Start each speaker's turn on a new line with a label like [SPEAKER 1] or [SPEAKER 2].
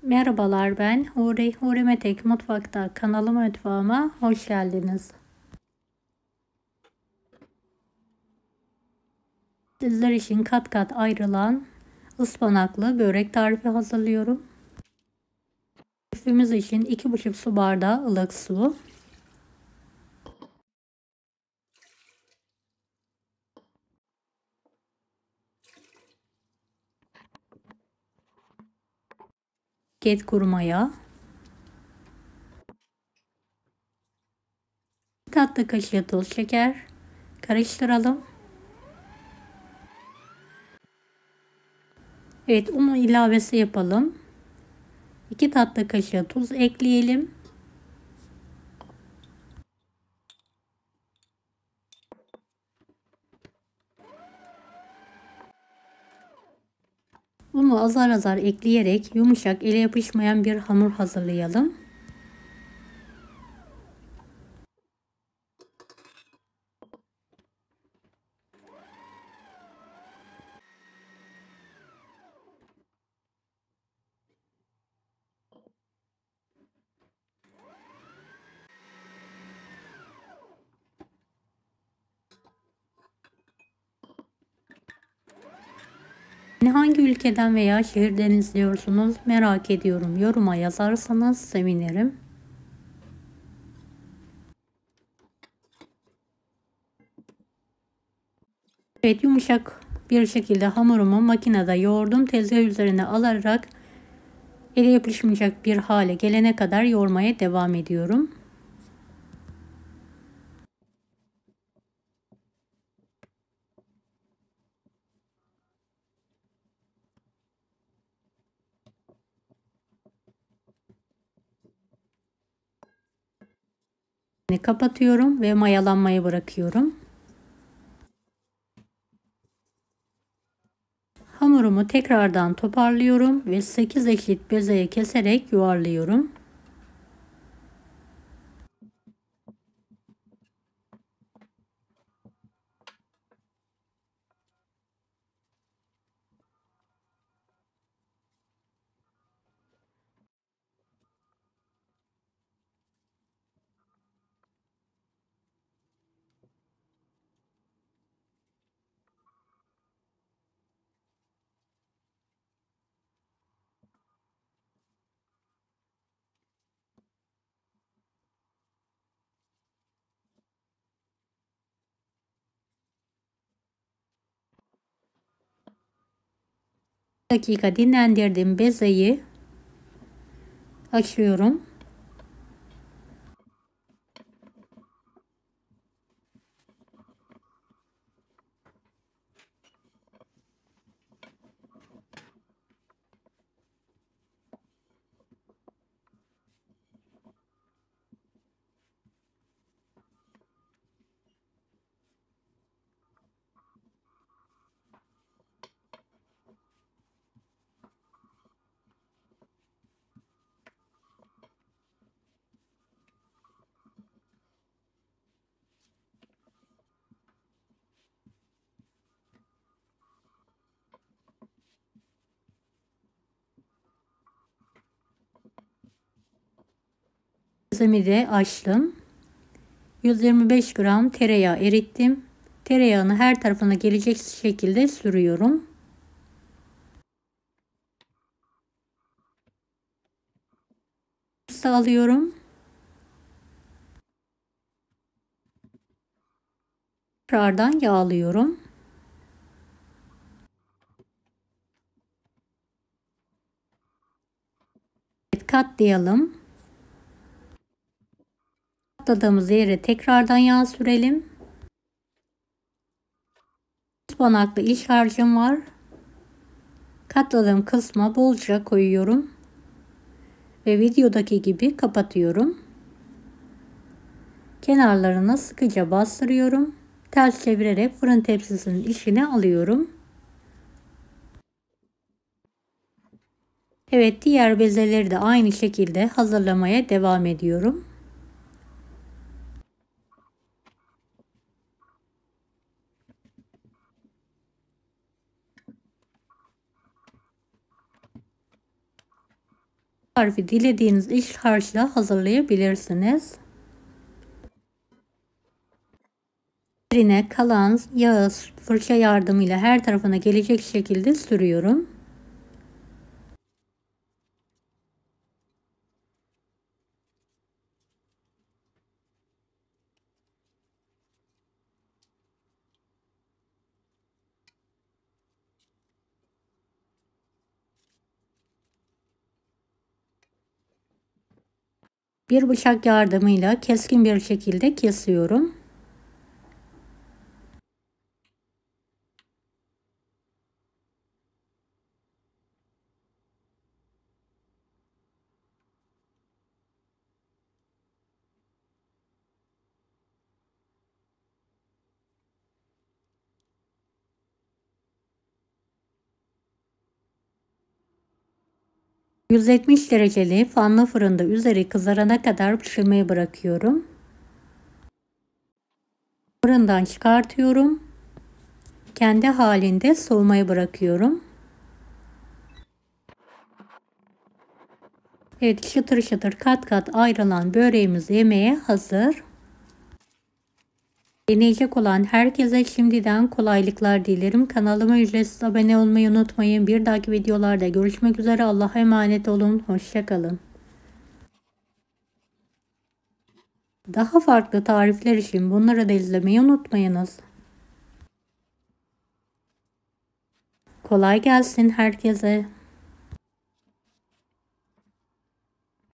[SPEAKER 1] Merhabalar, ben Huri. Huri Metek Mutfak'ta mutfağıma hoş geldiniz. Sizler için kat kat ayrılan ıspanaklı börek tarifi hazırlıyorum. Tarifimiz için 2,5 su bardağı ılık su, paket kuru maya, 1 tatlı kaşığı toz şeker, karıştıralım. Evet, unu ilavesi yapalım. 2 tatlı kaşığı tuz ekleyelim. Unu azar azar ekleyerek yumuşak, ele yapışmayan bir hamur hazırlayalım. Beni hangi ülkeden veya şehirden izliyorsunuz merak ediyorum. Yoruma yazarsanız sevinirim. Evet, yumuşak bir şekilde hamurumu makinede yoğurdum. Tezgah üzerine alarak ele yapışmayacak bir hale gelene kadar yoğurmaya devam ediyorum. Kapatıyorum ve mayalanmaya bırakıyorum. Hamurumu tekrardan toparlıyorum ve 8 eşit bezeye keserek yuvarlıyorum. Dakika dinlendirdim bezeyi açıyorum. Bezemi de açtım. 125 gram tereyağı erittim. Tereyağını her tarafına gelecek şekilde sürüyorum. Sağlıyorum. Tekrardan yağlıyorum. Evet, katlayalım. Katladığımız yere tekrardan yağ sürelim. Ispanaklı iç harcım var. Katladığım kısma bolca koyuyorum. Ve videodaki gibi kapatıyorum. Kenarlarına sıkıca bastırıyorum. Ters çevirerek fırın tepsisinin içine alıyorum. Evet, diğer bezeleri de aynı şekilde hazırlamaya devam ediyorum. Tarifi dilediğiniz iç harçla hazırlayabilirsiniz. Üzerine kalan yağı fırça yardımıyla her tarafına gelecek şekilde sürüyorum. Bir bıçak yardımıyla keskin bir şekilde kesiyorum. ...170 dereceli fanlı fırında üzeri kızarana kadar pişirmeye bırakıyorum. Fırından çıkartıyorum. Kendi halinde soğumaya bırakıyorum. Evet, çıtır çıtır kat kat ayrılan böreğimiz yemeğe hazır. Deneyecek olan herkese şimdiden kolaylıklar dilerim. Kanalıma ücretsiz abone olmayı unutmayın. Bir dahaki videolarda görüşmek üzere. Allah'a emanet olun. Hoşça kalın. Daha farklı tarifler için bunları da izlemeyi unutmayınız. Kolay gelsin herkese.